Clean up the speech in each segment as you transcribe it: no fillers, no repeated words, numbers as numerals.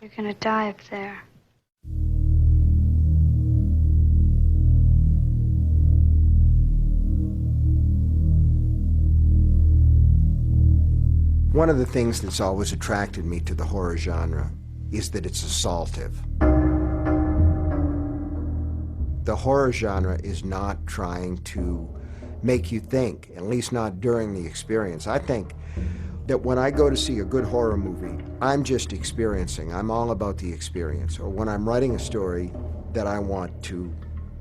You're gonna die up there. One of the things that's always attracted me to the horror genre is that it's assaultive. The horror genre is not trying to make you think, at least not during the experience. I think that when I go to see a good horror movie, I'm just experiencing. I'm all about the experience. Or when I'm writing a story that I want to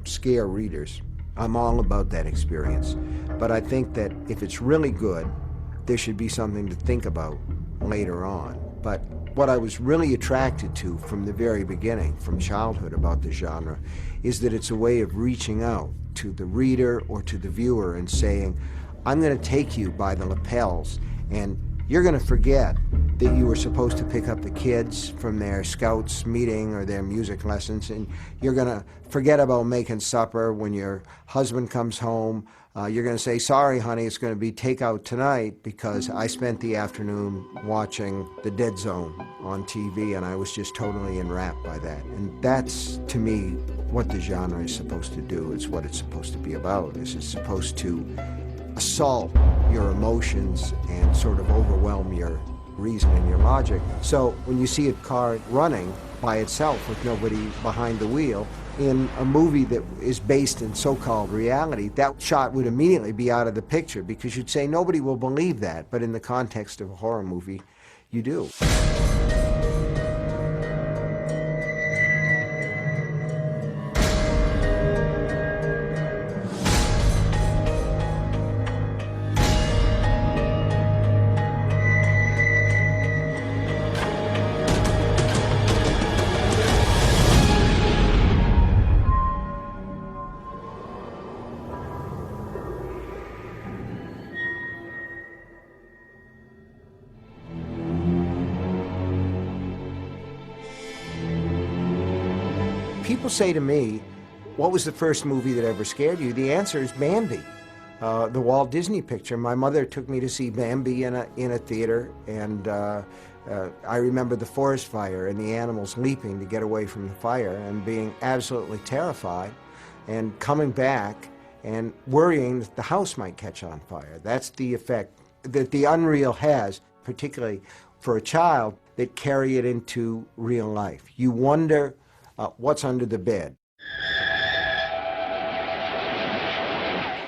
scare readers, I'm all about that experience. But I think that if it's really good, there should be something to think about later on. But what I was really attracted to from the very beginning, from childhood, about the genre, is that it's a way of reaching out to the reader or to the viewer and saying, I'm going to take you by the lapels, and you're going to forget that you were supposed to pick up the kids from their scouts meeting or their music lessons, and you're going to forget about making supper when your husband comes home. You're going to say, sorry, honey, it's going to be takeout tonight because I spent the afternoon watching The Dead Zone on TV, and I was just totally enwrapped by that. And that's, to me, what the genre is supposed to do. It's what it's supposed to be about. It's supposed to assault your emotions and sort of overwhelm your reason and your logic. So when you see a car running by itself with nobody behind the wheel, in a movie that is based in so-called reality, that shot would immediately be out of the picture because you'd say nobody will believe that, but in the context of a horror movie, you do. People say to me, what was the first movie that ever scared you? The answer is Bambi, the Walt Disney picture. My mother took me to see Bambi in a theater, and I remember the forest fire and the animals leaping to get away from the fire and being absolutely terrified and coming back and worrying that the house might catch on fire. That's the effect that the unreal has, particularly for a child, that carry it into real life. You wonder what's under the bed.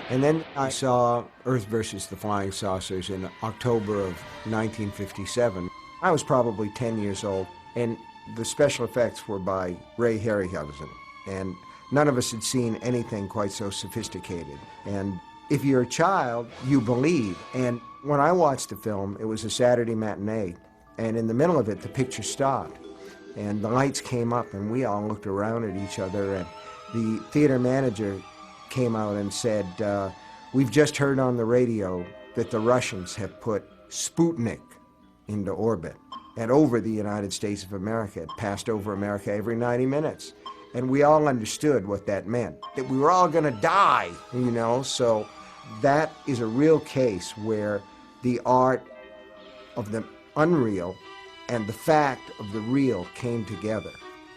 And then I saw Earth versus the Flying Saucers in October of 1957. I was probably 10 years old, and the special effects were by Ray Harryhausen, and none of us had seen anything quite so sophisticated. And if you're a child, you believe. And when I watched the film, it was a Saturday matinee, and in the middle of it, the picture stopped. And the lights came up, and we all looked around at each other, and the theater manager came out and said, we've just heard on the radio that the Russians have put Sputnik into orbit and over the United States of America. It passed over America every 90 minutes. And we all understood what that meant, that we were all going to die, you know? So that is a real case where the art of the unreal and the fact of the real came together.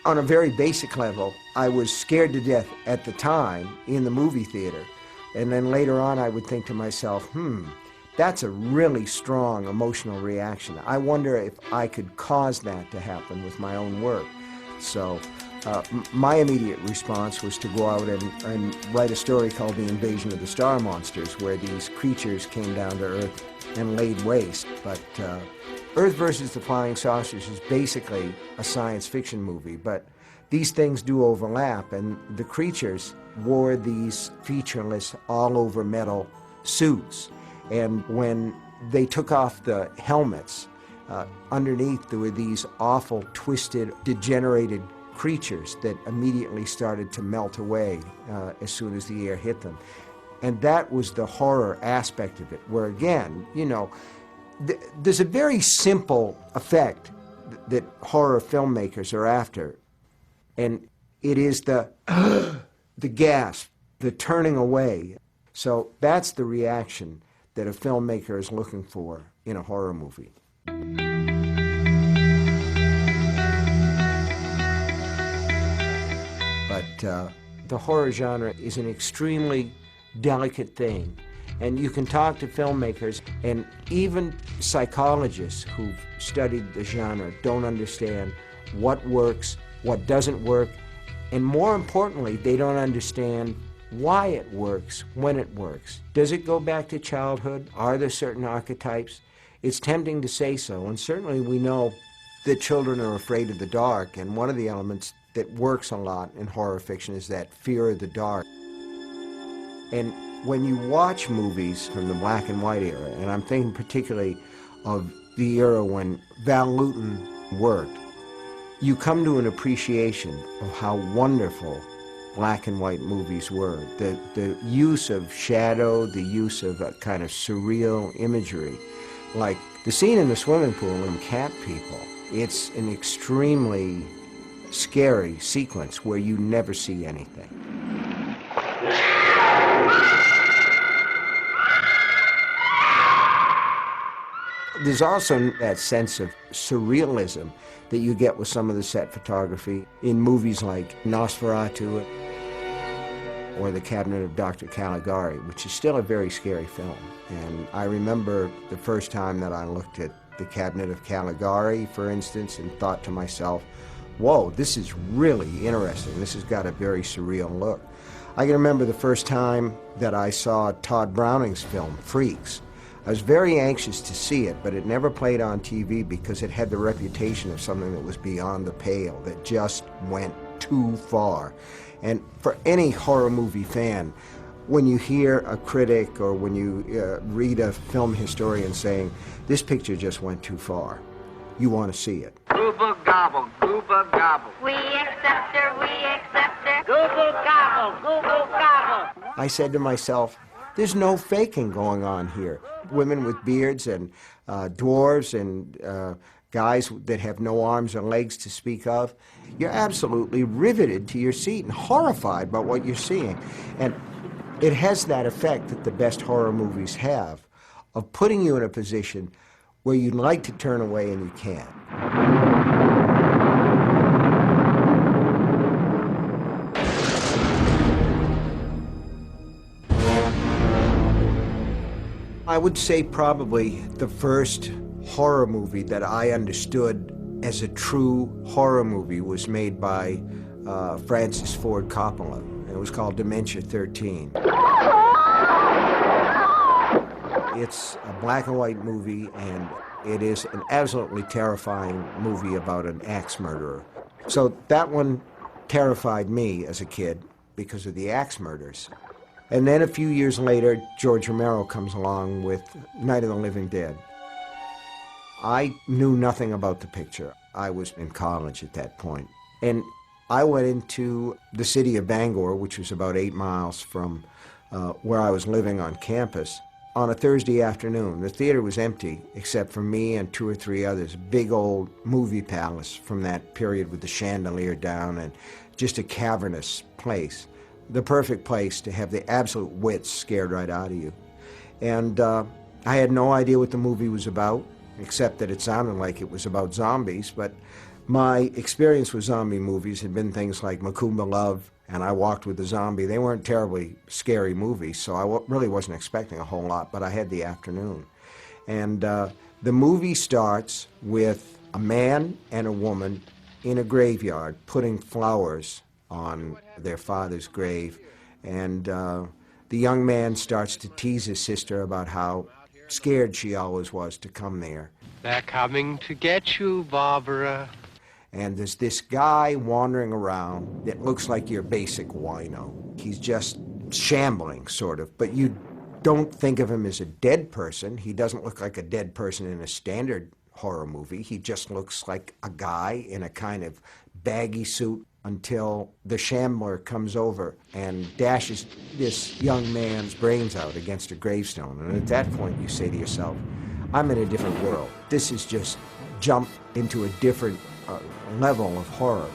On a very basic level, I was scared to death at the time in the movie theater. And then later on, I would think to myself, that's a really strong emotional reaction. I wonder if I could cause that to happen with my own work. So my immediate response was to go out and write a story called The Invasion of the Star Monsters, where these creatures came down to Earth and laid waste. But Earth versus the Flying Saucers is basically a science fiction movie, but these things do overlap, and the creatures wore these featureless, all-over metal suits. And when they took off the helmets, underneath there were these awful, twisted, degenerated creatures that immediately started to melt away as soon as the air hit them. And that was the horror aspect of it, where again, you know, there's a very simple effect that horror filmmakers are after, and it is the the gasp, the turning away. So that's the reaction that a filmmaker is looking for in a horror movie. that the horror genre is an extremely delicate thing. And you can talk to filmmakers, and even psychologists who've studied the genre don't understand what works, what doesn't work, and more importantly, they don't understand why it works, when it works. Does it go back to childhood? Are there certain archetypes? It's tempting to say so, and certainly we know that children are afraid of the dark, and one of the elements that works a lot in horror fiction is that fear of the dark. And when you watch movies from the black and white era, and I'm thinking particularly of the era when Val Lewton worked, you come to an appreciation of how wonderful black and white movies were. The use of shadow, the use of a kind of surreal imagery, like the scene in the swimming pool in Cat People. It's an extremely scary sequence where you never see anything. There's also that sense of surrealism that you get with some of the set photography in movies like Nosferatu or The Cabinet of Dr. Caligari, which is still a very scary film. And I remember the first time that I looked at The Cabinet of Caligari, for instance, and thought to myself, whoa, this is really interesting. This has got a very surreal look. I can remember the first time that I saw Todd Browning's film, Freaks. I was very anxious to see it, but it never played on TV because it had the reputation of something that was beyond the pale, that just went too far. And for any horror movie fan, when you hear a critic or when you read a film historian saying, this picture just went too far, you want to see it. Gooba gobble, gooba gobble. We accept her, we accept her. Gooba gobble, gooba gobble. I said to myself, there's no faking going on here. Women with beards and dwarves and guys that have no arms or legs to speak of. You're absolutely riveted to your seat and horrified by what you're seeing. And it has that effect that the best horror movies have of putting you in a position where you'd like to turn away and you can't. I would say probably the first horror movie that I understood as a true horror movie was made by Francis Ford Coppola. It was called Dementia 13. It's a black and white movie, and it is an absolutely terrifying movie about an axe murderer. So that one terrified me as a kid because of the axe murders. And then a few years later, George Romero comes along with Night of the Living Dead. I knew nothing about the picture. I was in college at that point. And I went into the city of Bangor, which was about 8 miles from where I was living on campus, on a Thursday afternoon. The theater was empty, except for me and 2 or 3 others. Big old movie palace from that period with the chandelier down and just a cavernous place. The perfect place to have the absolute wits scared right out of you. And I had no idea what the movie was about, except that it sounded like it was about zombies, but my experience with zombie movies had been things like Macumba Love and I Walked with the Zombie. They weren't terribly scary movies, so I really wasn't expecting a whole lot, but I had the afternoon. And the movie starts with a man and a woman in a graveyard putting flowers on their father's grave, and the young man starts to tease his sister about how scared she always was to come there. They're coming to get you, Barbara. And there's this guy wandering around that looks like your basic wino. He's just shambling, sort of, but you don't think of him as a dead person. He doesn't look like a dead person in a standard horror movie. He just looks like a guy in a kind of baggy suit until the shambler comes over and dashes this young man's brains out against a gravestone. And at that point, you say to yourself, I'm in a different world. This is just jump into a different level of horror.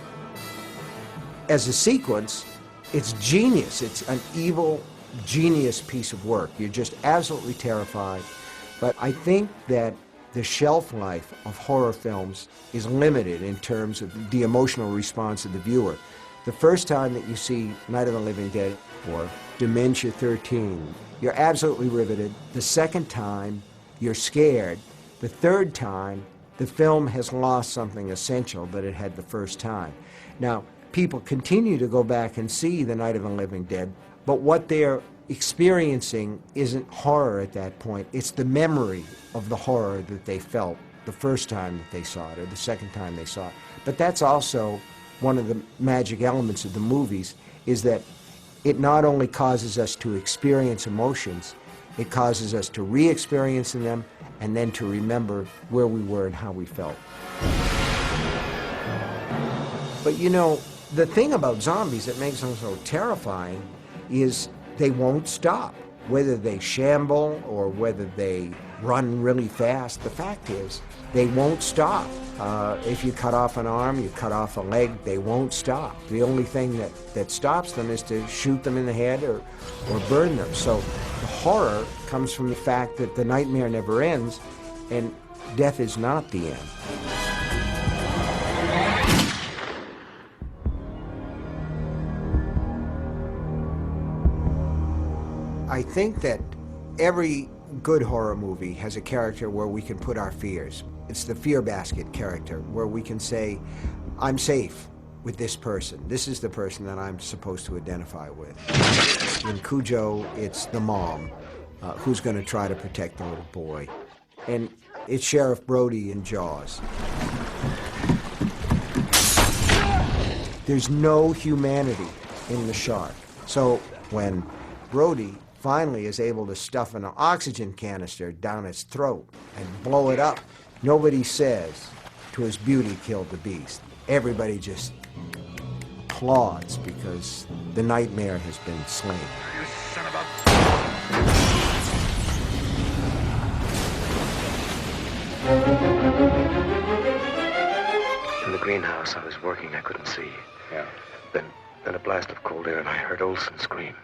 As a sequence, it's genius. It's an evil, genius piece of work. You're just absolutely terrified. But I think that the shelf life of horror films is limited in terms of the emotional response of the viewer. The first time that you see Night of the Living Dead or Dementia 13, you're absolutely riveted. The second time, you're scared. The third time, the film has lost something essential that it had the first time. Now, people continue to go back and see The Night of the Living Dead, but what they're experiencing isn't horror at that point. It's the memory of the horror that they felt the first time that they saw it or the second time they saw it. But that's also one of the magic elements of the movies, is that it not only causes us to experience emotions, it causes us to re-experience them and then to remember where we were and how we felt. But you know, the thing about zombies that makes them so terrifying is they won't stop. Whether they shamble or whether they run really fast, the fact is they won't stop. If you cut off an arm, you cut off a leg, they won't stop. The only thing that stops them is to shoot them in the head or burn them. So the horror comes from the fact that the nightmare never ends and death is not the end. I think that every good horror movie has a character where we can put our fears. It's the fear basket character, where we can say, I'm safe with this person. This is the person that I'm supposed to identify with. In Cujo, it's the mom who's going to try to protect the little boy. And it's Sheriff Brody in Jaws. There's no humanity in the shark. So when Brody finally is able to stuff an oxygen canister down its throat and blow it up, nobody says, "To his beauty killed the beast." Everybody just applauds because the nightmare has been slain. You son of a... In the greenhouse, I was working, I couldn't see. Yeah. Then a blast of cold air, and I heard Olson scream.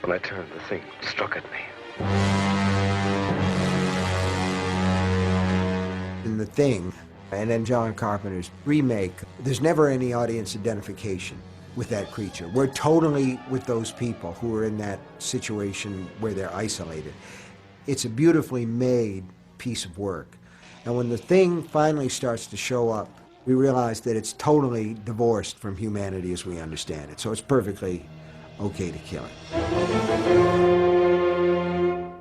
When I turned, the thing struck at me. In The Thing, and then John Carpenter's remake, there's never any audience identification with that creature. We're totally with those people who are in that situation where they're isolated. It's a beautifully made piece of work. And when The Thing finally starts to show up, we realize that it's totally divorced from humanity as we understand it. So it's perfectly okay to kill it.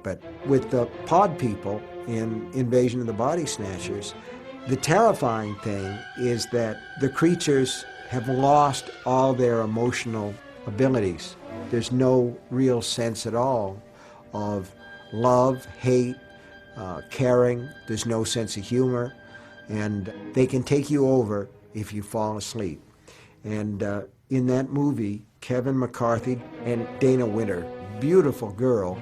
But with the pod people in Invasion of the Body Snatchers, the terrifying thing is that the creatures have lost all their emotional abilities. There's no real sense at all of love, hate, caring. There's no sense of humor. And they can take you over if you fall asleep. And in that movie, Kevin McCarthy and Dana Winter, beautiful girl.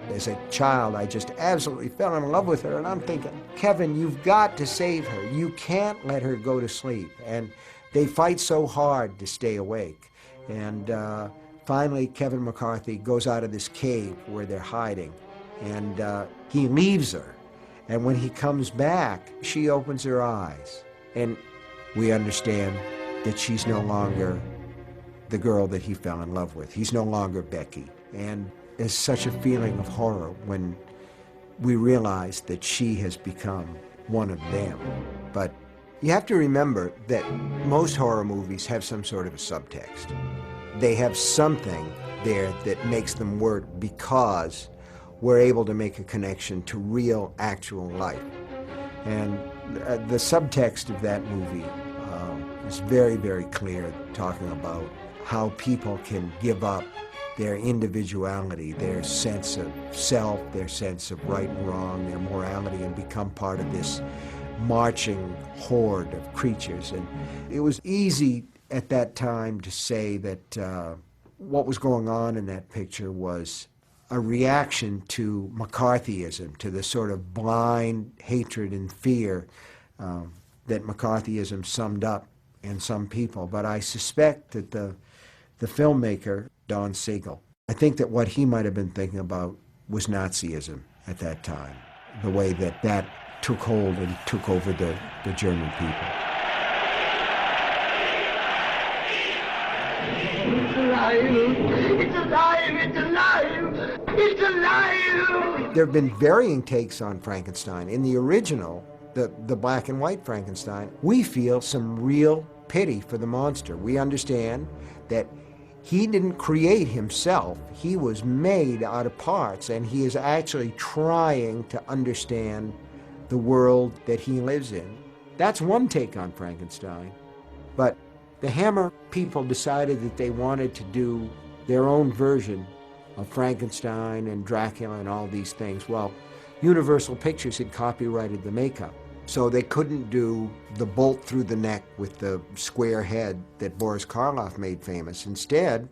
As a child, I just absolutely fell in love with her, and I'm thinking, Kevin, you've got to save her. You can't let her go to sleep. And they fight so hard to stay awake. And finally, Kevin McCarthy goes out of this cave where they're hiding, and he leaves her. And when he comes back, she opens her eyes, and we understand that she's no longer the girl that he fell in love with. He's no longer Becky. And there's such a feeling of horror when we realize that she has become one of them. But you have to remember that most horror movies have some sort of a subtext. They have something there that makes them work because we're able to make a connection to real, actual life. And the subtext of that movie is very, very clear, talking about how people can give up their individuality, their sense of self, their sense of right and wrong, their morality, and become part of this marching horde of creatures. And it was easy at that time to say that what was going on in that picture was a reaction to McCarthyism, to the sort of blind hatred and fear that McCarthyism summed up in some people. But I suspect that the filmmaker, Don Siegel, I think that what he might have been thinking about was Nazism at that time, the way that took hold and took over the German people. alive! It's alive! It's alive! It's alive! There have been varying takes on Frankenstein. In the original, the black and white Frankenstein, we feel some real pity for the monster. We understand that he didn't create himself. He was made out of parts, and he is actually trying to understand the world that he lives in. That's one take on Frankenstein. But the Hammer people decided that they wanted to do their own version of Frankenstein and Dracula and all these things. Well, Universal Pictures had copyrighted the makeup, so they couldn't do the bolt through the neck with the square head that Boris Karloff made famous. Instead,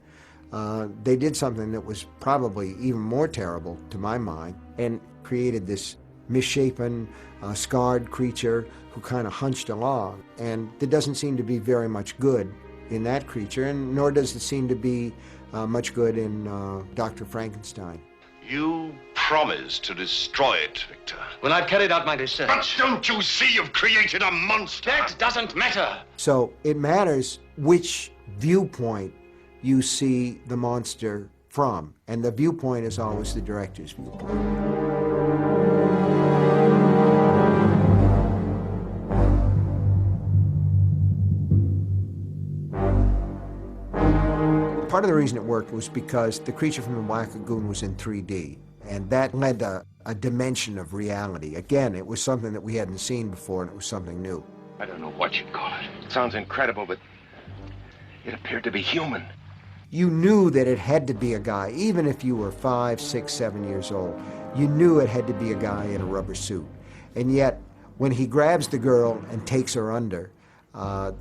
they did something that was probably even more terrible to my mind and created this misshapen, scarred creature who kind of hunched along. And there doesn't seem to be very much good in that creature, and nor does it seem to be much good in Dr. Frankenstein. You promised to destroy it, Victor. When I've carried out my research. But don't you see you've created a monster? That doesn't matter. So it matters which viewpoint you see the monster from, and the viewpoint is always the director's viewpoint. Part of the reason it worked was because The Creature from the Black Lagoon was in 3D, and that led to a dimension of reality. Again, it was something that we hadn't seen before, and it was something new. I don't know what you'd call it. It sounds incredible, but it appeared to be human. You knew that it had to be a guy, even if you were 5, 6, 7 years old. You knew it had to be a guy in a rubber suit. And yet, when he grabs the girl and takes her under,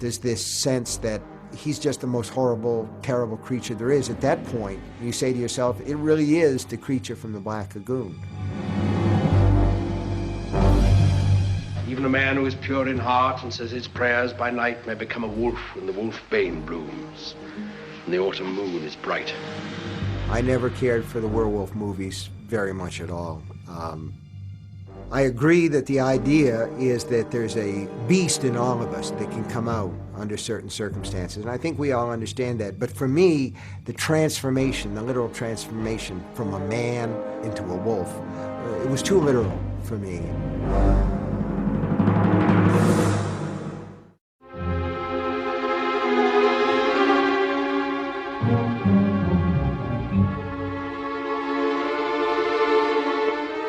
there's this sense that he's just the most horrible, terrible creature there is. At that point, you say to yourself, it really is the creature from the Black Lagoon. Even a man who is pure in heart and says his prayers by night may become a wolf when the wolfbane blooms and the autumn moon is bright. I never cared for the werewolf movies very much at all. I agree that the idea is that there's a beast in all of us that can come out under certain circumstances, and I think we all understand that. But for me, the transformation, the literal transformation from a man into a wolf, it was too literal for me.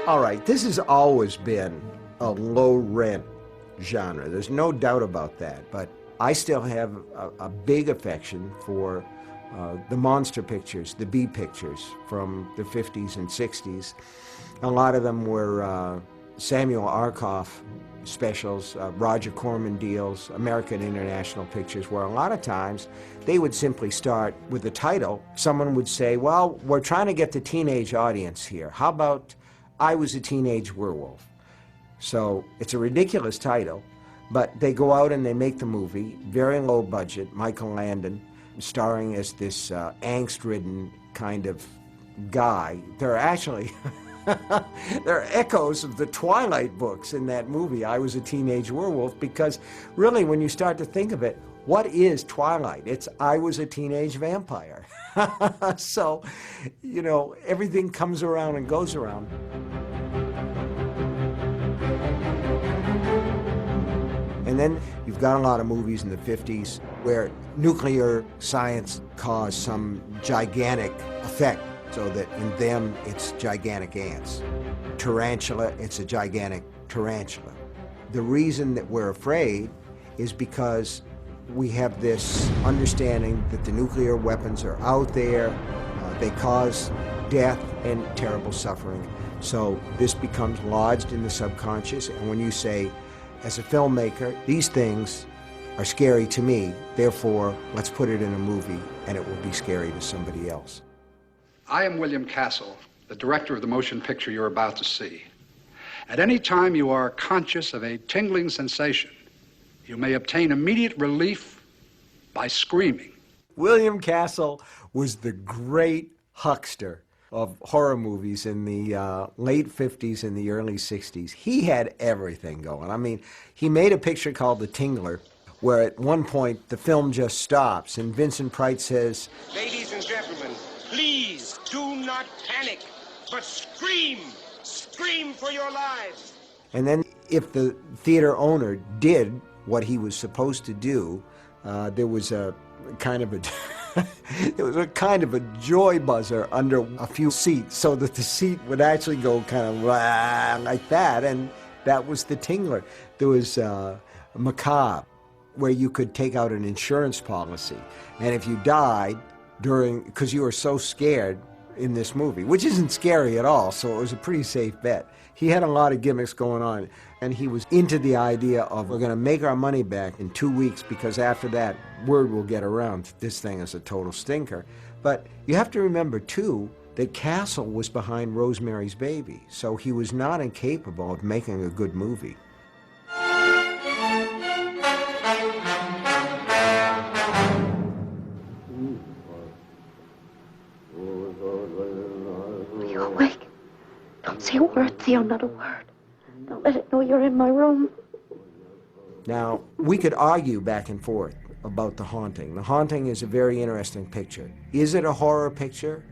All right, this has always been a low-rent genre. There's no doubt about that. But I still have a big affection for the monster pictures, the B pictures from the 50s and 60s. A lot of them were Samuel Arkoff specials, Roger Corman deals, American International Pictures, where a lot of times they would simply start with the title. Someone would say, well, we're trying to get the teenage audience here. How about I Was a Teenage Werewolf? So it's a ridiculous title, but they go out and they make the movie, very low budget, Michael Landon, starring as this angst-ridden kind of guy. There are actually, there are echoes of the Twilight books in that movie, I Was a Teenage Werewolf, because really when you start to think of it, what is Twilight? It's I was a teenage vampire. So, you know, everything comes around and goes around. And then you've got a lot of movies in the 50s where nuclear science caused some gigantic effect, so that in them it's gigantic ants. Tarantula, it's a gigantic tarantula. The reason that we're afraid is because we have this understanding that the nuclear weapons are out there, they cause death and terrible suffering. So this becomes lodged in the subconscious, and when you say, as a filmmaker, these things are scary to me, therefore let's put it in a movie and it will be scary to somebody else. I am William Castle, the director of the motion picture you're about to see. At any time you are conscious of a tingling sensation, you may obtain immediate relief by screaming. William Castle was the great huckster of horror movies in the late 50s and the early 60s. He had everything going. I mean, he made a picture called The Tingler, where at one point the film just stops and Vincent Price says, "Ladies and gentlemen, please do not panic, but scream! Scream for your lives!" and then if the theater owner did what he was supposed to do, there was a kind of a it was a kind of a joy buzzer under a few seats so that the seat would actually go kind of like that, and that was the tingler. There was macabre, where you could take out an insurance policy, and if you died because you were so scared in this movie, which isn't scary at all, so it was a pretty safe bet. He had a lot of gimmicks going on, and he was into the idea of, we're going to make our money back in 2 weeks, because after that, word will get around this thing is a total stinker. But you have to remember, too, that Castle was behind Rosemary's Baby, so he was not incapable of making a good movie. Are you awake? Don't say a word, Theo, not a word. Don't let it know you're in my room. Now, we could argue back and forth about The Haunting. The Haunting is a very interesting picture. Is it a horror picture?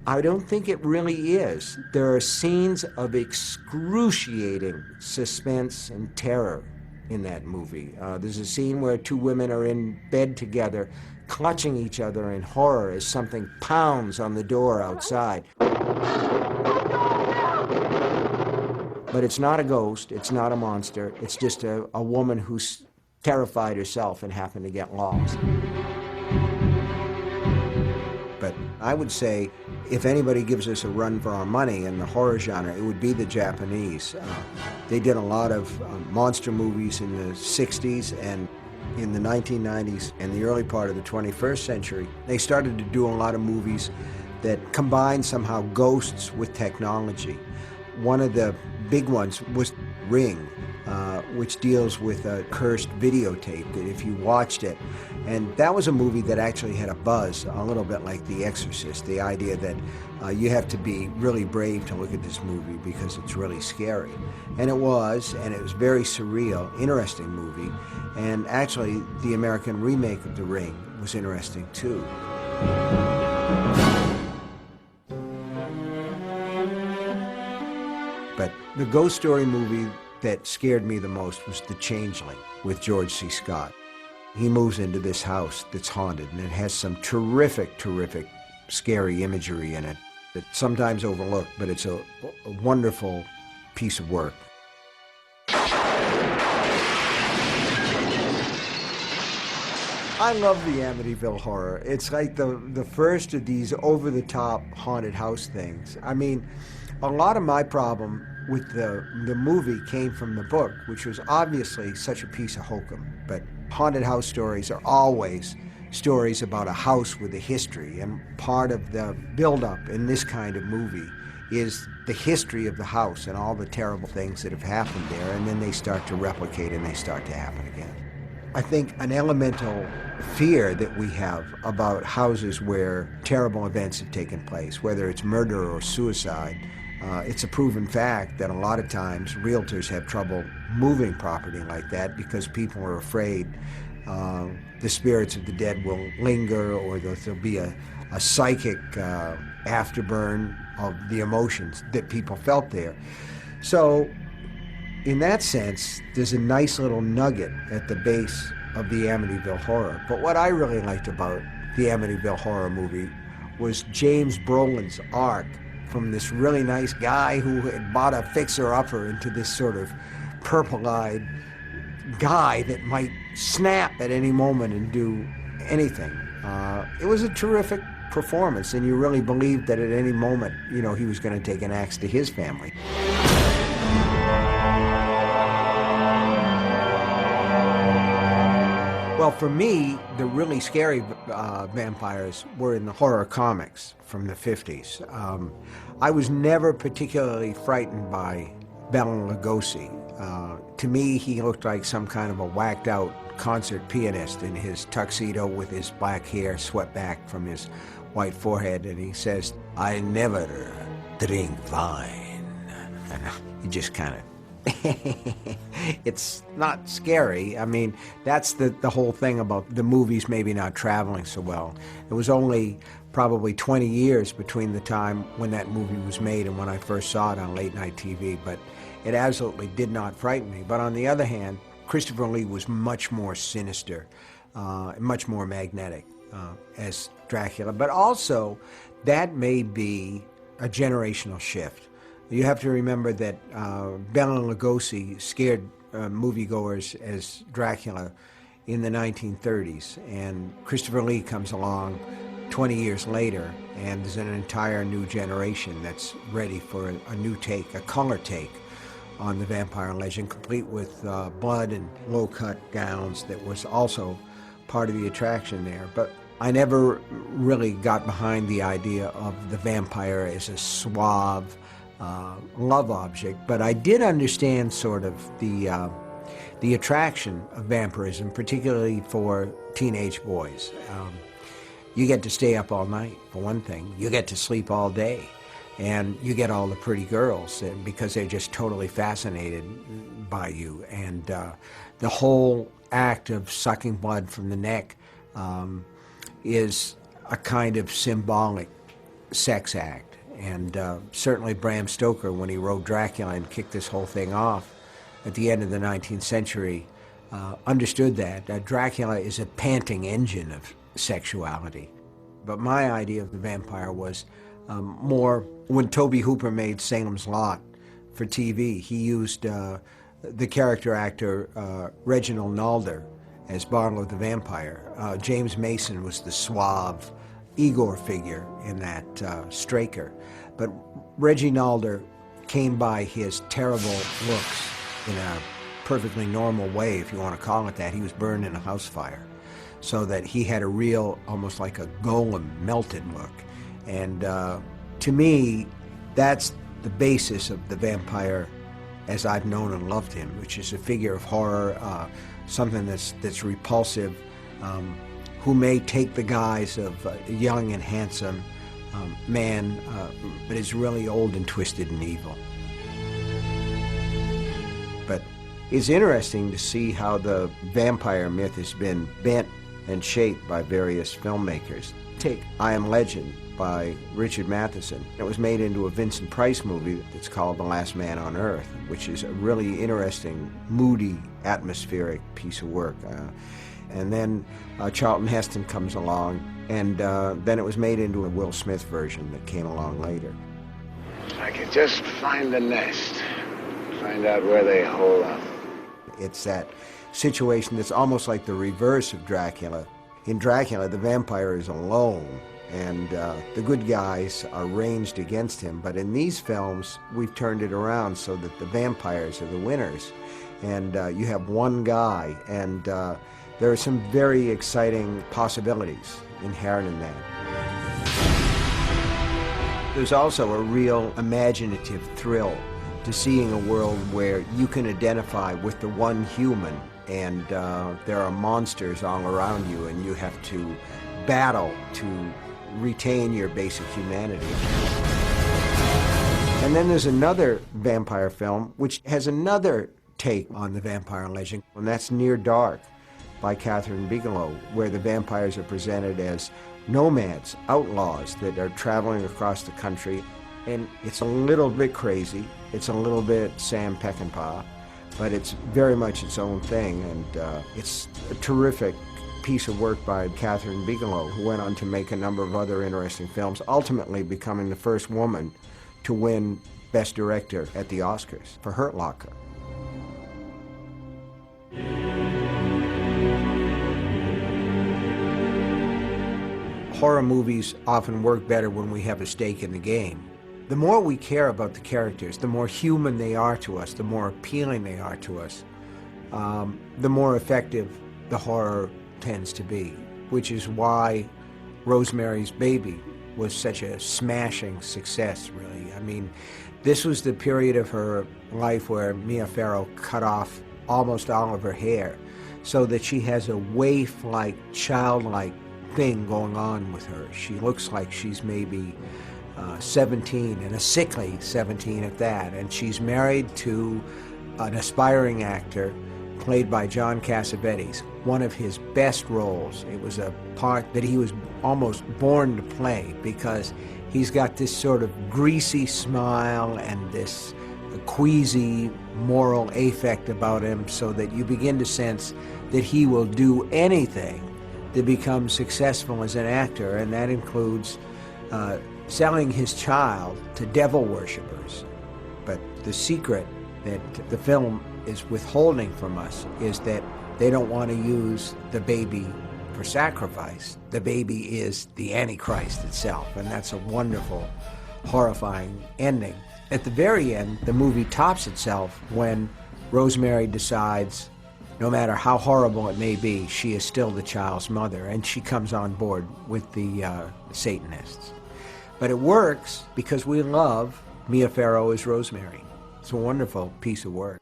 I don't think it really is. There are scenes of excruciating suspense and terror in that movie. There's a scene where two women are in bed together, clutching each other in horror as something pounds on the door outside. But it's not a ghost, it's not a monster, it's just a woman who's terrified herself and happened to get lost. But I would say, if anybody gives us a run for our money in the horror genre, it would be the Japanese. They did a lot of monster movies in the 60s and in the 1990s and the early part of the 21st century. They started to do a lot of movies that combined somehow ghosts with technology. One of the big ones was Ring, which deals with a cursed videotape that if you watched it, and that was a movie that actually had a buzz, a little bit like The Exorcist, the idea that you have to be really brave to look at this movie because it's really scary. And it was very surreal, interesting movie, and actually the American remake of The Ring was interesting too. But the ghost story movie that scared me the most was The Changeling with George C. Scott. He moves into this house that's haunted, and it has some terrific, terrific, scary imagery in it that's sometimes overlooked, but it's a wonderful piece of work. I love the Amityville Horror. It's like the first of these over-the-top haunted house things. I mean, a lot of my problem with the movie came from the book, which was obviously such a piece of hokum. But haunted house stories are always stories about a house with a history, and part of the build-up in this kind of movie is the history of the house and all the terrible things that have happened there, and then they start to replicate and they start to happen again. I think an elemental fear that we have about houses where terrible events have taken place, whether it's murder or suicide, it's a proven fact that a lot of times realtors have trouble moving property like that because people are afraid the spirits of the dead will linger, or there'll be a psychic afterburn of the emotions that people felt there. So in that sense, there's a nice little nugget at the base of the Amityville Horror. But what I really liked about the Amityville Horror movie was James Brolin's arc from this really nice guy who had bought a fixer-upper into this sort of purple-eyed guy that might snap at any moment and do anything. It was a terrific performance, and you really believed that at any moment, you know, he was going to take an axe to his family. Well, for me, the really scary vampires were in the horror comics from the 50s. I was never particularly frightened by Bela Lugosi. To me, he looked like some kind of a whacked-out concert pianist in his tuxedo with his black hair swept back from his white forehead, and he says, "I never drink wine." And he just kind of It's not scary. I mean, that's the whole thing about the movies maybe not traveling so well. It was only probably 20 years between the time when that movie was made and when I first saw it on late night TV, but it absolutely did not frighten me. But on the other hand, Christopher Lee was much more sinister, much more magnetic as Dracula. But also, that may be a generational shift. You have to remember that Bela Lugosi scared moviegoers as Dracula in the 1930s, and Christopher Lee comes along 20 years later, and there's an entire new generation that's ready for a new take, a color take on the vampire legend, complete with blood and low-cut gowns. That was also part of the attraction there. But I never really got behind the idea of the vampire as a suave love object, but I did understand sort of the attraction of vampirism, particularly for teenage boys. You get to stay up all night, for one thing. You get to sleep all day. And you get all the pretty girls because they're just totally fascinated by you. And the whole act of sucking blood from the neck is a kind of symbolic sex act. And certainly Bram Stoker, when he wrote Dracula and kicked this whole thing off at the end of the 19th century, understood that. Dracula is a panting engine of sexuality. But my idea of the vampire was more when Tobe Hooper made Salem's Lot for TV. He used the character actor Reginald Nalder as Barlow the vampire. James Mason was the suave Igor figure in that Straker. But Reggie Nalder came by his terrible looks in a perfectly normal way, if you want to call it that. He was burned in a house fire, so that he had a real, almost like a golem, melted look. And to me, that's the basis of the vampire as I've known and loved him, which is a figure of horror, something that's repulsive, who may take the guise of a young and handsome man, but is really old and twisted and evil. But it's interesting to see how the vampire myth has been bent and shaped by various filmmakers. Take I Am Legend by Richard Matheson. It was made into a Vincent Price movie that's called The Last Man on Earth, which is a really interesting, moody, atmospheric piece of work. And then Charlton Heston comes along, and then it was made into a Will Smith version that came along later. I could just find the nest, find out where they hole up. It's that situation that's almost like the reverse of Dracula. In Dracula, the vampire is alone, and the good guys are ranged against him. But in these films, we've turned it around so that the vampires are the winners. And you have one guy, and there are some very exciting possibilities inherent in that. There's also a real imaginative thrill to seeing a world where you can identify with the one human, and there are monsters all around you, and you have to battle to retain your basic humanity. And then there's another vampire film which has another take on the vampire legend, and that's Near Dark by Catherine Bigelow, where the vampires are presented as nomads, outlaws that are traveling across the country. And it's a little bit crazy, it's a little bit Sam Peckinpah, but it's very much its own thing, and it's a terrific piece of work by Catherine Bigelow, who went on to make a number of other interesting films, ultimately becoming the first woman to win Best Director at the Oscars for Hurt Locker. Horror movies often work better when we have a stake in the game. The more we care about the characters, the more human they are to us, the more appealing they are to us, the more effective the horror tends to be, which is why Rosemary's Baby was such a smashing success, really. I mean, this was the period of her life where Mia Farrow cut off almost all of her hair so that she has a waif-like, childlike thing going on with her. She looks like she's maybe 17, and a sickly 17 at that, and she's married to an aspiring actor played by John Cassavetes, one of his best roles. It was a part that he was almost born to play because he's got this sort of greasy smile and this queasy moral affect about him, so that you begin to sense that he will do anything to become successful as an actor, and that includes selling his child to devil worshippers. But the secret that the film is withholding from us is that they don't want to use the baby for sacrifice. The baby is the Antichrist itself, and that's a wonderful, horrifying ending. At the very end, the movie tops itself when Rosemary decides, no matter how horrible it may be, she is still the child's mother, and she comes on board with the Satanists. But it works because we love Mia Farrow as Rosemary. It's a wonderful piece of work.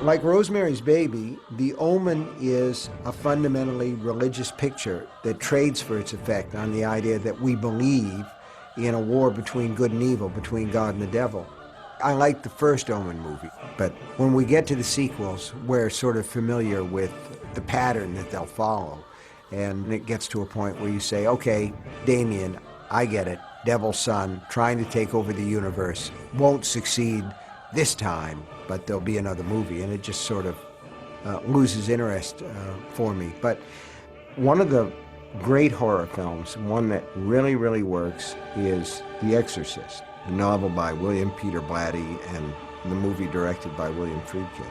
Like Rosemary's Baby, The Omen is a fundamentally religious picture that trades for its effect on the idea that we believe in a war between good and evil, between God and the devil. I like the first Omen movie, but when we get to the sequels, we're sort of familiar with the pattern that they'll follow. And it gets to a point where you say, okay, Damien, I get it. Devil's son trying to take over the universe won't succeed this time, but there'll be another movie, and it just sort of loses interest for me. But one of the great horror films, one that really, really works, is The Exorcist, a novel by William Peter Blatty and the movie directed by William Friedkin.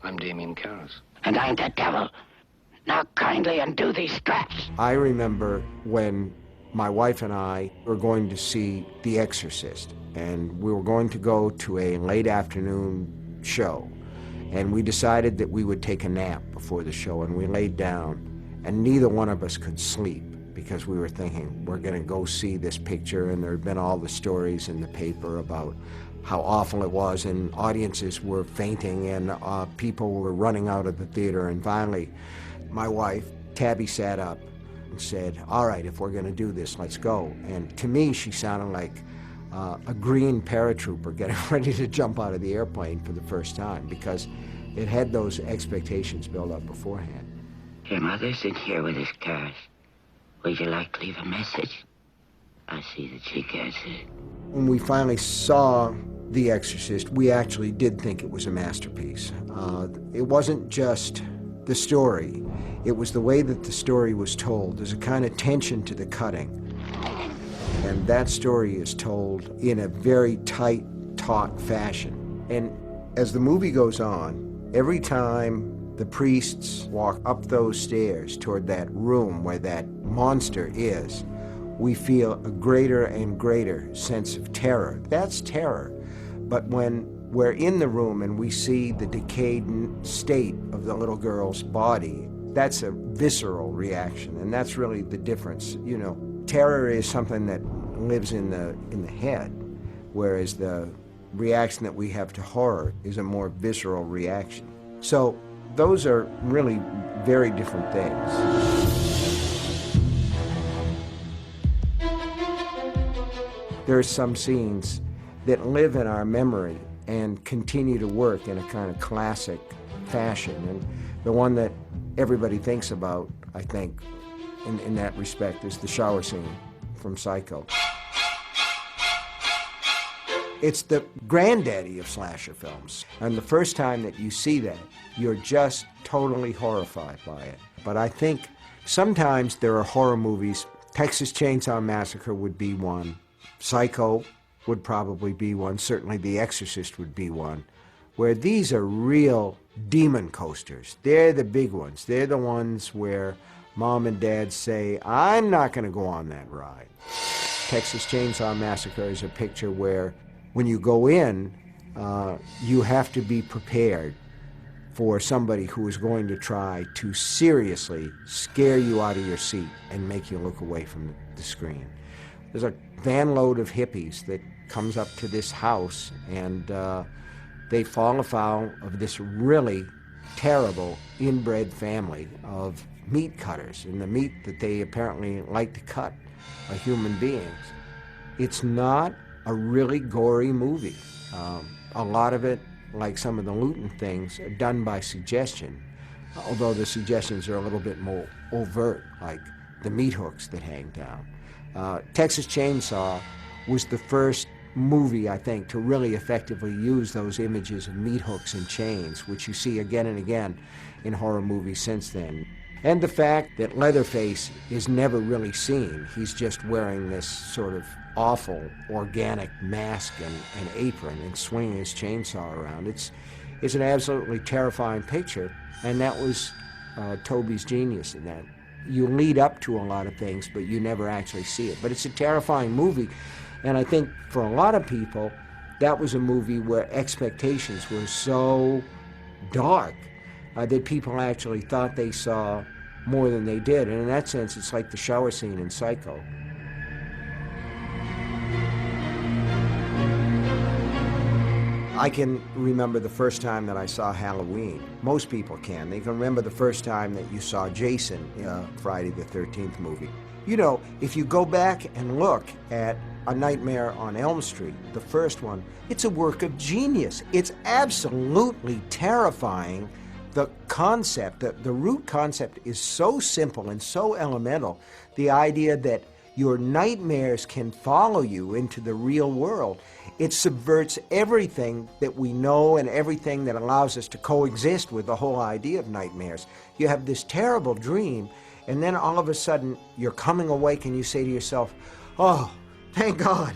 I'm Damien Karras. And I'm the devil. Now kindly undo these straps. I remember when my wife and I were going to see The Exorcist, and we were going to go to a late afternoon show, and we decided that we would take a nap before the show, and we laid down, and neither one of us could sleep because we were thinking, we're going to go see this picture, and there had been all the stories in the paper about how awful it was, and audiences were fainting, and people were running out of the theater, and finally, my wife, Tabby, sat up and said, all right, if we're going to do this, let's go. And to me, she sounded like a green paratrooper getting ready to jump out of the airplane for the first time, because it had those expectations built up beforehand. Your mother's in here with us, Karras. Would you like to leave a message? I see that she gets it. When we finally saw The Exorcist, we actually did think it was a masterpiece. It wasn't just the story. It was the way that the story was told. There's a kind of tension to the cutting. And that story is told in a very tight, taut fashion. And as the movie goes on, every time the priests walk up those stairs toward that room where that monster is, we feel a greater and greater sense of terror. That's terror. But when we're in the room and we see the decayed state of the little girl's body, that's a visceral reaction, and that's really the difference. You know, terror is something that lives in the head, whereas the reaction that we have to horror is a more visceral reaction. So those are really very different things. There are some scenes that live in our memory and continue to work in a kind of classic fashion. And the one that everybody thinks about, I think, in that respect, is the shower scene from Psycho. It's the granddaddy of slasher films. And the first time that you see that, you're just totally horrified by it. But I think sometimes there are horror movies. Texas Chainsaw Massacre would be one. Psycho would probably be one. Certainly The Exorcist would be one, where these are real demon coasters. They're the big ones. They're the ones where mom and dad say, I'm not going to go on that ride. Texas Chainsaw Massacre is a picture where when you go in, you have to be prepared for somebody who is going to try to seriously scare you out of your seat and make you look away from the screen. There's a van load of hippies that comes up to this house, and they fall afoul of this really terrible inbred family of meat cutters, and the meat that they apparently like to cut are human beings. It's not a really gory movie. A lot of it, like some of the Luton things, are done by suggestion, although the suggestions are a little bit more overt, like the meat hooks that hang down. Texas Chainsaw was the first movie, I think, to really effectively use those images of meat hooks and chains, which you see again and again in horror movies since then. And the fact that Leatherface is never really seen. He's just wearing this sort of awful organic mask and apron and swinging his chainsaw around. It's an absolutely terrifying picture, and that was Toby's genius in that. You lead up to a lot of things, but you never actually see it. But it's a terrifying movie, and I think for a lot of people, that was a movie where expectations were so dark that people actually thought they saw more than they did. And in that sense, it's like the shower scene in Psycho. I can remember the first time that I saw Halloween. Most people can. They can remember the first time that you saw Jason, Friday the 13th movie. You know, if you go back and look at A Nightmare on Elm Street, the first one, it's a work of genius. It's absolutely terrifying. The concept, the root concept is so simple and so elemental. The idea that your nightmares can follow you into the real world. It subverts everything that we know and everything that allows us to coexist with the whole idea of nightmares. You have this terrible dream, and then all of a sudden you're coming awake and you say to yourself, oh, thank God,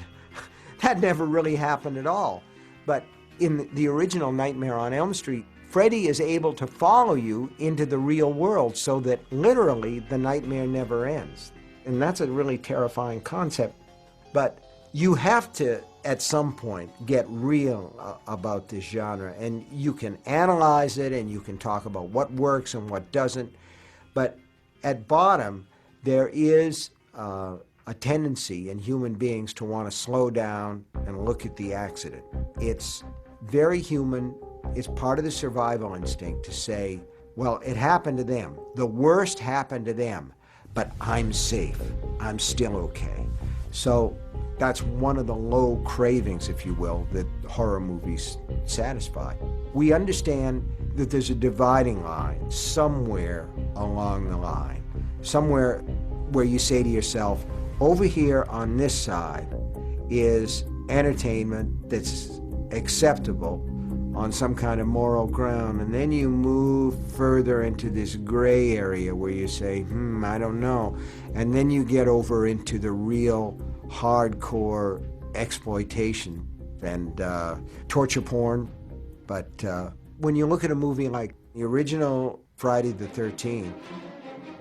that never really happened at all. But in the original Nightmare on Elm Street, Freddy is able to follow you into the real world so that literally the nightmare never ends. And that's a really terrifying concept. But you have to, at some point, get real about this genre. And you can analyze it and you can talk about what works and what doesn't. But at bottom, there is a tendency in human beings to want to slow down and look at the accident. It's very human. It's part of the survival instinct to say, well, it happened to them. The worst happened to them. But I'm safe. I'm still okay. So that's one of the low cravings, if you will, that horror movies satisfy. We understand that there's a dividing line somewhere along the line, somewhere where you say to yourself, over here on this side is entertainment that's acceptable on some kind of moral ground, and then you move further into this gray area where you say, I don't know, and then you get over into the real hardcore exploitation and torture porn. But when you look at a movie like the original Friday the 13th,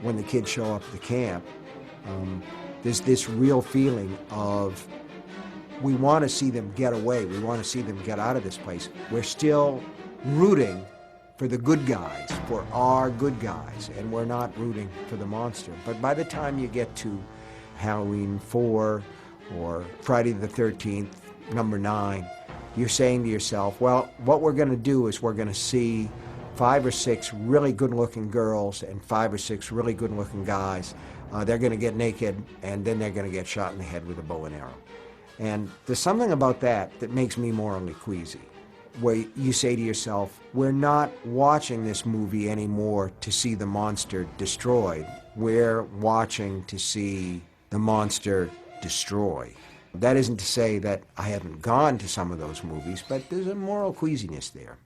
when the kids show up at the camp, there's this real feeling of we want to see them get away. We want to see them get out of this place. We're still rooting for the good guys, for our good guys, and we're not rooting for the monster. But by the time you get to Halloween 4 or Friday the 13th, number 9, you're saying to yourself, well, what we're going to do is we're going to see 5 or 6 really good-looking girls and 5 or 6 really good-looking guys. They're going to get naked, and then they're going to get shot in the head with a bow and arrow. And there's something about that that makes me morally queasy, where you say to yourself, we're not watching this movie anymore to see the monster destroyed. We're watching to see the monster destroy. That isn't to say that I haven't gone to some of those movies, but there's a moral queasiness there.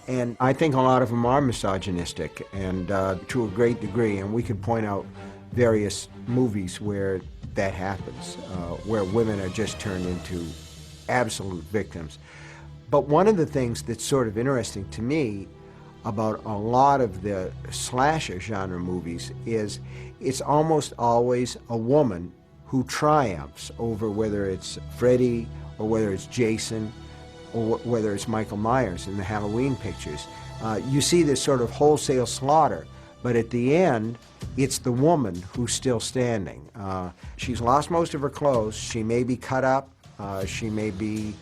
And I think a lot of them are misogynistic, and to a great degree, and we could point out various movies where that happens, where women are just turned into absolute victims. But one of the things that's sort of interesting to me about a lot of the slasher genre movies is it's almost always a woman who triumphs over whether it's Freddy or whether it's Jason or whether it's Michael Myers in the Halloween pictures. You see this sort of wholesale slaughter, but at the end, it's the woman who's still standing. She's lost most of her clothes. She may be cut up. She may be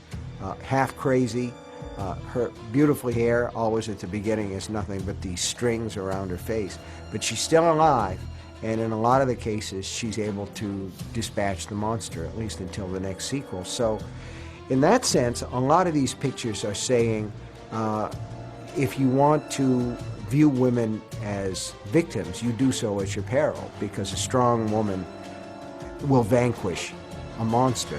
half crazy. Her beautiful hair, always at the beginning, is nothing but these strings around her face. But she's still alive, And in a lot of the cases, she's able to dispatch the monster, at least until the next sequel. So in that sense, a lot of these pictures are saying, if you want to view women as victims, you do so at your peril, because a strong woman will vanquish a monster.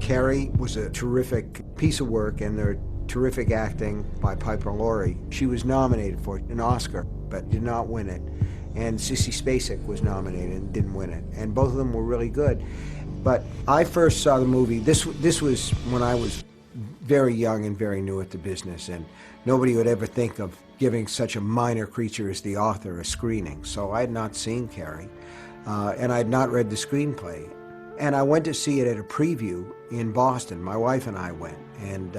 Carrie was a terrific piece of work, and their terrific acting by Piper Laurie. She was nominated for an Oscar, but did not win it. And Sissy Spacek was nominated and didn't win it. And both of them were really good. But I first saw the movie, this was when I was very young and very new at the business, and nobody would ever think of giving such a minor creature as the author a screening. So I had not seen Carrie, and I had not read the screenplay. And I went to see it at a preview in Boston. My wife and I went, and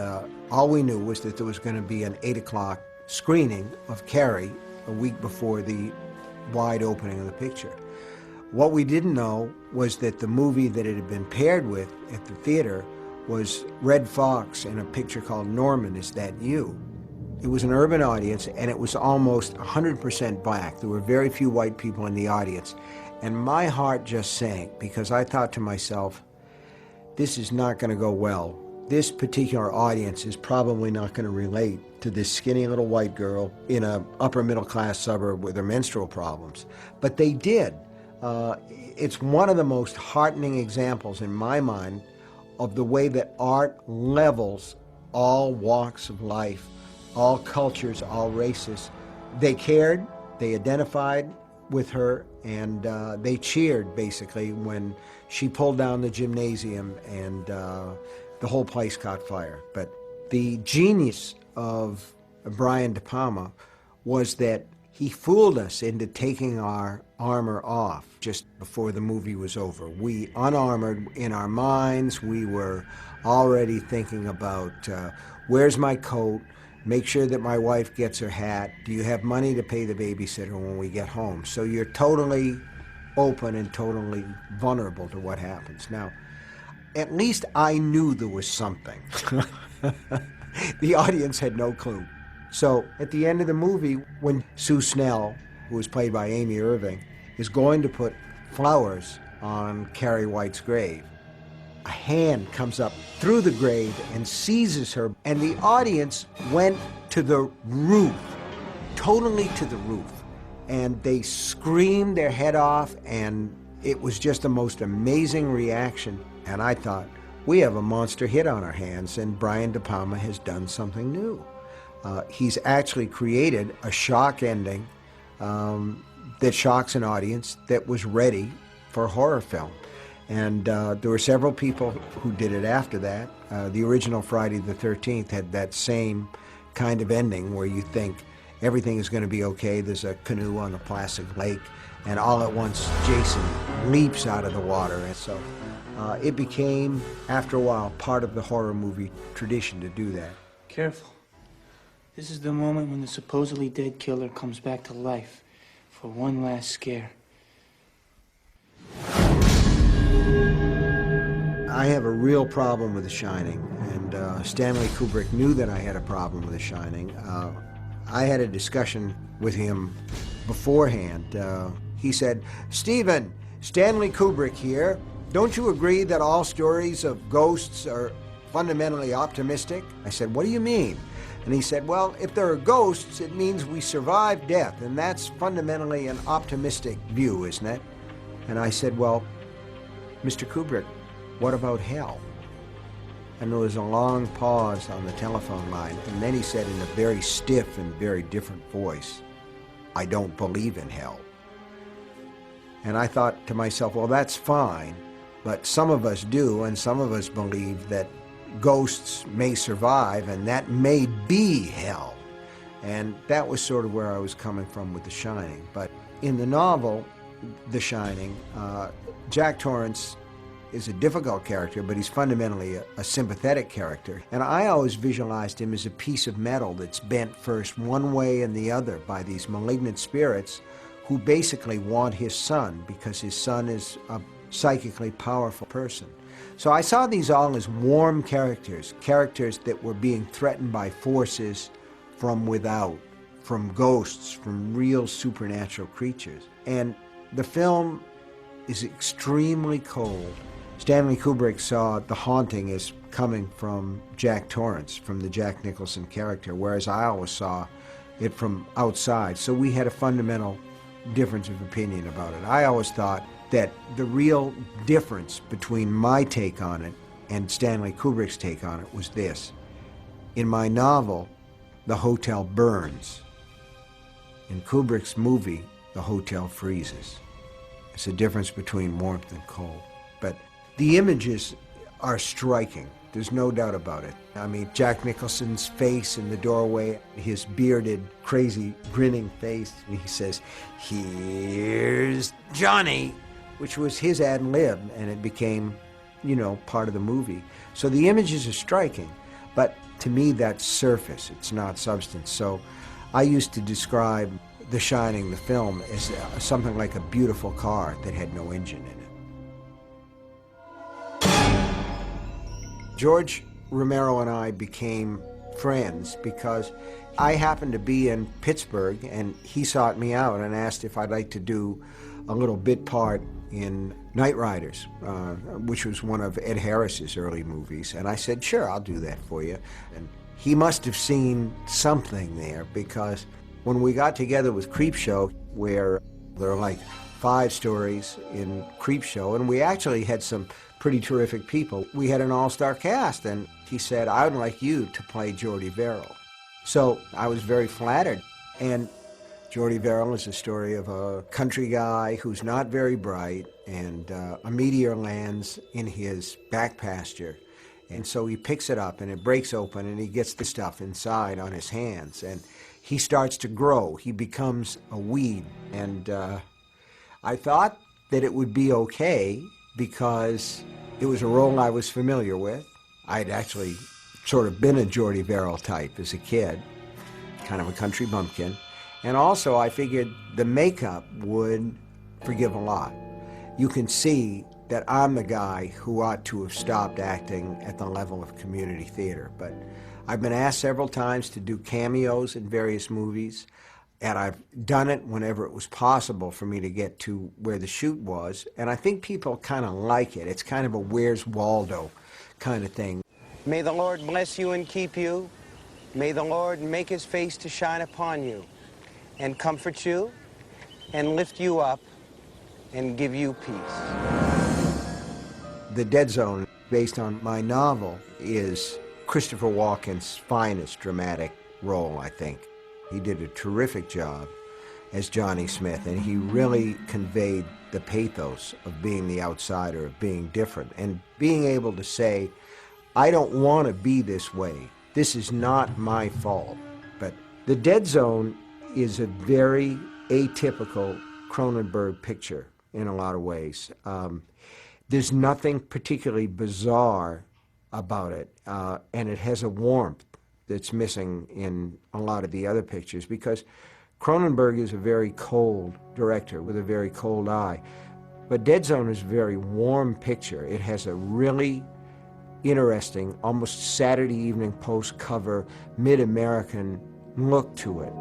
all we knew was that there was going to be an 8 o'clock screening of Carrie a week before the wide opening of the picture. What we didn't know was that the movie that it had been paired with at the theater was Red Fox in a picture called Norman, Is That You? It was an urban audience, and it was almost 100% black. There were very few white people in the audience. And my heart just sank, because I thought to myself, this is not going to go well. This particular audience is probably not going to relate to this skinny little white girl in an upper middle class suburb with her menstrual problems. But they did. It's one of the most heartening examples in my mind of the way that art levels all walks of life, all cultures, all races. They cared, they identified with her, and they cheered basically when she pulled down the gymnasium and the whole place caught fire. But the genius of Brian De Palma was that he fooled us into taking our armor off just before the movie was over. We unarmored in our minds. We were already thinking about where's my coat? Make sure that my wife gets her hat. Do you have money to pay the babysitter when we get home? So you're totally open and totally vulnerable to what happens. Now, at least I knew there was something. The audience had no clue. So at the end of the movie, when Sue Snell, who was played by Amy Irving, is going to put flowers on Carrie White's grave, a hand comes up through the grave and seizes her, and the audience went to the roof, totally to the roof. And they screamed their head off, and it was just the most amazing reaction. And I thought, we have a monster hit on our hands, and Brian De Palma has done something new. He's actually created a shock ending that shocks an audience that was ready for a horror film. And there were several people who did it after that. The original Friday the 13th had that same kind of ending where you think everything is going to be okay. There's a canoe on a placid lake, and all at once Jason leaps out of the water. And so it became, after a while, part of the horror movie tradition to do that. Careful. This is the moment when the supposedly dead killer comes back to life for one last scare. I have a real problem with The Shining, and Stanley Kubrick knew that I had a problem with The Shining. I had a discussion with him beforehand. He said, "Stephen, Stanley Kubrick here. Don't you agree that all stories of ghosts are fundamentally optimistic?" I said, "What do you mean?" And he said, "Well, if there are ghosts, it means we survive death, and that's fundamentally an optimistic view, isn't it?" And I said, "Well, Mr. Kubrick, what about hell?" And there was a long pause on the telephone line, and then he said in a very stiff and very different voice, "I don't believe in hell." And I thought to myself, well, that's fine, but some of us do, and some of us believe that ghosts may survive, and that may be hell. And that was sort of where I was coming from with The Shining. But in the novel, The Shining, Jack Torrance is a difficult character, but he's fundamentally a sympathetic character. And I always visualized him as a piece of metal that's bent first one way and the other by these malignant spirits who basically want his son, because his son is a psychically powerful person. So I saw these all as warm characters, characters that were being threatened by forces from without, from ghosts, from real supernatural creatures. And the film is extremely cold. Stanley Kubrick saw The Haunting as coming from Jack Torrance, from the Jack Nicholson character, whereas I always saw it from outside. So we had a fundamental difference of opinion about it. I always thought that the real difference between my take on it and Stanley Kubrick's take on it was this. In my novel, the hotel burns. In Kubrick's movie, the hotel freezes. It's a difference between warmth and cold. But the images are striking. There's no doubt about it. I mean, Jack Nicholson's face in the doorway, his bearded, crazy, grinning face, and he says, "Here's Johnny," which was his ad lib, and it became, you know, part of the movie. So the images are striking, but to me, that's surface. It's not substance. So I used to describe The Shining, the film, as something like a beautiful car that had no engine in it. George Romero and I became friends because I happened to be in Pittsburgh, and he sought me out and asked if I'd like to do a little bit part in Night Riders, which was one of Ed Harris's early movies. And I said, sure, I'll do that for you. And he must have seen something there, because when we got together with Creepshow, where there are like 5 stories in Creepshow, and we actually had some pretty terrific people. We had an all-star cast, and he said, I would like you to play Jordy Verrill. So I was very flattered. And Jordy Verrill is a story of a country guy who's not very bright, and a meteor lands in his back pasture. And so he picks it up, and it breaks open, and he gets the stuff inside on his hands. And he starts to grow. He becomes a weed. And I thought that it would be okay, because it was a role I was familiar with. I'd actually sort of been a Jordy Verrill type as a kid, kind of a country bumpkin. And also I figured the makeup would forgive a lot. You can see that I'm the guy who ought to have stopped acting at the level of community theater. But I've been asked several times to do cameos in various movies, and I've done it whenever it was possible for me to get to where the shoot was. And I think people kind of like it. It's kind of a Where's Waldo kind of thing. May the Lord bless you and keep you. May the Lord make his face to shine upon you and comfort you and lift you up and give you peace. The Dead Zone, based on my novel, is Christopher Walken's finest dramatic role, I think. He did a terrific job as Johnny Smith, and he really conveyed the pathos of being the outsider, of being different, and being able to say, I don't want to be this way. This is not my fault. But The Dead Zone is a very atypical Cronenberg picture in a lot of ways. There's nothing particularly bizarre about it, and it has a warmth that's missing in a lot of the other pictures, because Cronenberg is a very cold director with a very cold eye. But Dead Zone is a very warm picture. It has a really interesting, almost Saturday Evening Post cover, mid-American look to it.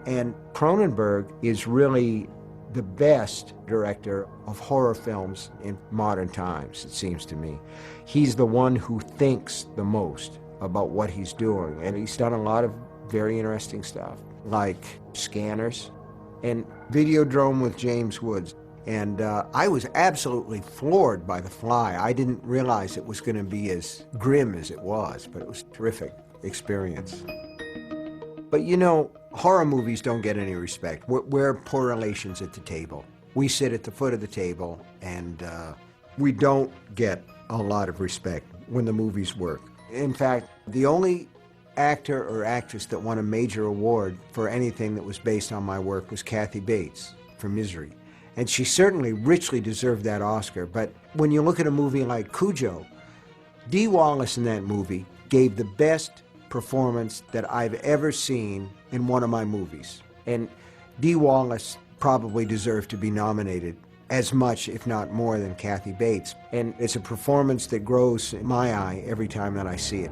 And Cronenberg is really the best director of horror films in modern times, it seems to me. He's the one who thinks the most about what he's doing, and he's done a lot of very interesting stuff, like Scanners and Videodrome with James Woods. And I was absolutely floored by The Fly. I didn't realize it was going to be as grim as it was, but it was a terrific experience. But you know, horror movies don't get any respect. We're poor relations at the table. We sit at the foot of the table, and we don't get a lot of respect when the movies work. In fact, the only actor or actress that won a major award for anything that was based on my work was Kathy Bates for Misery. And she certainly richly deserved that Oscar. But when you look at a movie like Cujo, Dee Wallace in that movie gave the best performance that I've ever seen in one of my movies. And Dee Wallace probably deserved to be nominated as much, if not more, than Kathy Bates. And it's a performance that grows in my eye every time that I see it.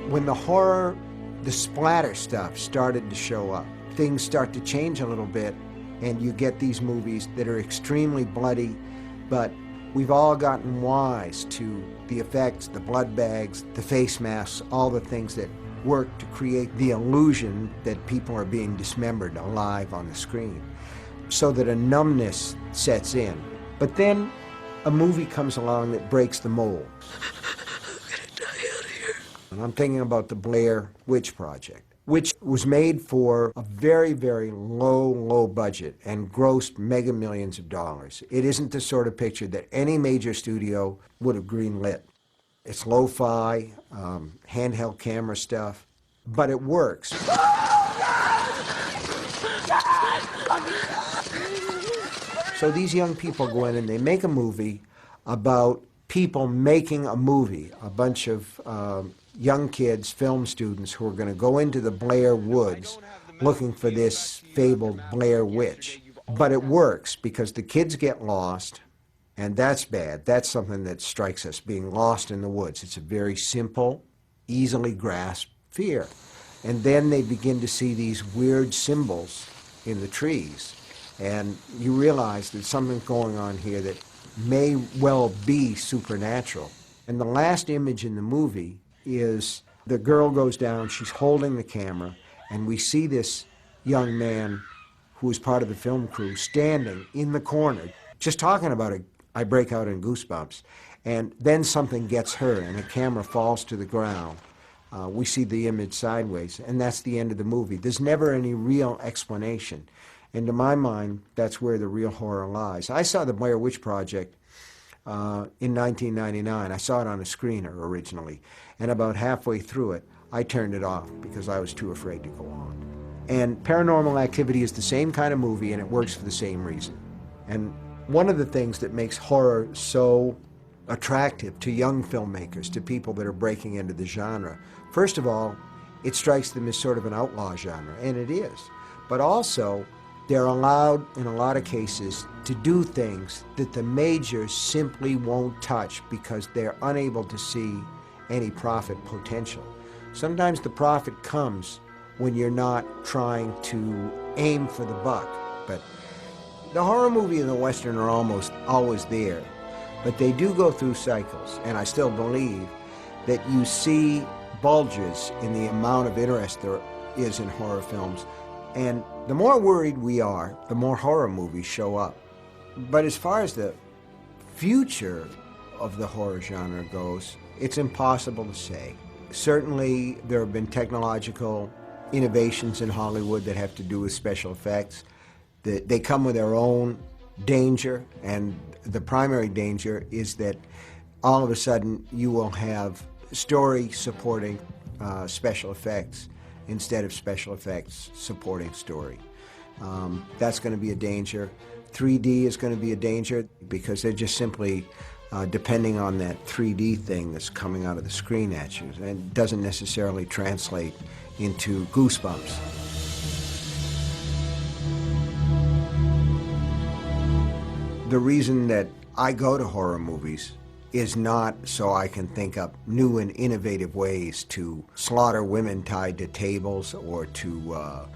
When the horror, the splatter stuff started to show up, things start to change a little bit, and you get these movies that are extremely bloody, but we've all gotten wise to the effects, the blood bags, the face masks, all the things that work to create the illusion that people are being dismembered alive on the screen, so that a numbness sets in. But then a movie comes along that breaks the mold. And I'm thinking about the Blair Witch Project, which was made for a very, very low budget and grossed mega millions of dollars. It isn't the sort of picture that any major studio would have greenlit. It's lo-fi, handheld camera stuff, but it works. So these young people go in and they make a movie about people making a movie, a bunch of young kids, film students, who are going to go into the Blair Woods looking for this fabled Blair Witch. But it works because the kids get lost, and that's bad. That's something that strikes us, being lost in the woods. It's a very simple, easily grasped fear. And then they begin to see these weird symbols in the trees, and you realize there's something going on here that may well be supernatural. And the last image in the movie is the girl goes down, she's holding the camera, and we see this young man who is part of the film crew standing in the corner, just talking about it. I break out in goosebumps. And then something gets her, and the camera falls to the ground. We see the image sideways, and that's the end of the movie. There's never any real explanation. And to my mind, that's where the real horror lies. I saw the Blair Witch Project in 1999. I saw it on a screener originally. And about halfway through it, I turned it off because I was too afraid to go on. And Paranormal Activity is the same kind of movie, and it works for the same reason. And one of the things that makes horror so attractive to young filmmakers, to people that are breaking into the genre, first of all, it strikes them as sort of an outlaw genre, and it is. But also, they're allowed, in a lot of cases, to do things that the majors simply won't touch because they're unable to see any profit potential. Sometimes the profit comes when you're not trying to aim for the buck. But the horror movie and the Western are almost always there. But they do go through cycles, and I still believe that you see bulges in the amount of interest there is in horror films. And the more worried we are, the more horror movies show up. But as far as the future of the horror genre goes, it's impossible to say. Certainly, there have been technological innovations in Hollywood that have to do with special effects. They come with their own danger, and the primary danger is that all of a sudden you will have story supporting special effects instead of special effects supporting story. That's going to be a danger. 3D is going to be a danger because they're just simply depending on that 3D thing that's coming out of the screen at you, and it doesn't necessarily translate into goosebumps. The reason that I go to horror movies is not so I can think up new and innovative ways to slaughter women tied to tables or to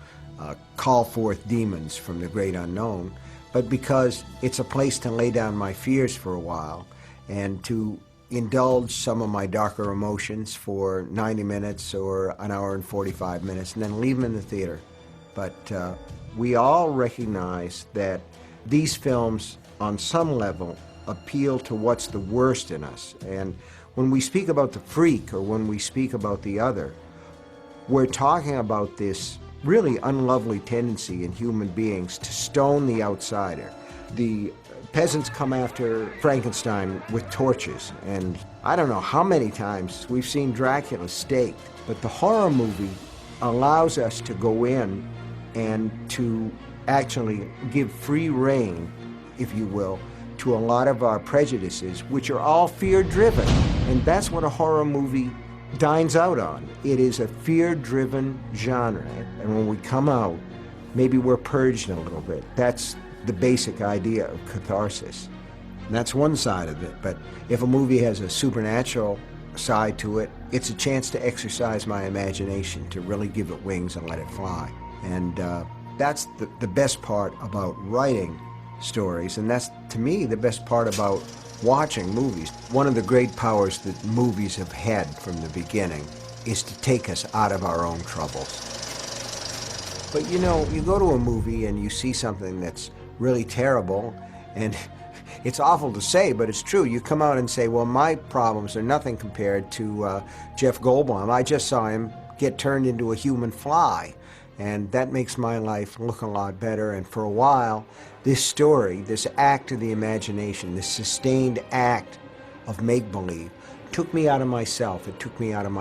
call forth demons from the great unknown, but because it's a place to lay down my fears for a while and to indulge some of my darker emotions for 90 minutes or an hour and 45 minutes and then leave them in the theater. But we all recognize that these films, on some level, appeal to what's the worst in us. And when we speak about the freak or when we speak about the other, we're talking about this really unlovely tendency in human beings to stone the outsider. The peasants come after Frankenstein with torches, and I don't know how many times we've seen Dracula staked, but the horror movie allows us to go in and to actually give free rein, if you will, to a lot of our prejudices, which are all fear-driven. And that's what a horror movie dines out on. It is a fear-driven genre. And when we come out, maybe we're purged a little bit. That's the basic idea of catharsis. And that's one side of it. But if a movie has a supernatural side to it, it's a chance to exercise my imagination, to really give it wings and let it fly. And that's the best part about writing stories, and that's, to me, the best part about watching movies. One of the great powers that movies have had from the beginning is to take us out of our own troubles. But you know, you go to a movie and you see something that's really terrible, and it's awful to say, but it's true. You come out and say, well, my problems are nothing compared to Jeff Goldblum. I just saw him get turned into a human fly, and that makes my life look a lot better. And for a while, this story, this act of the imagination, this sustained act of make-believe, took me out of myself. It took me out of my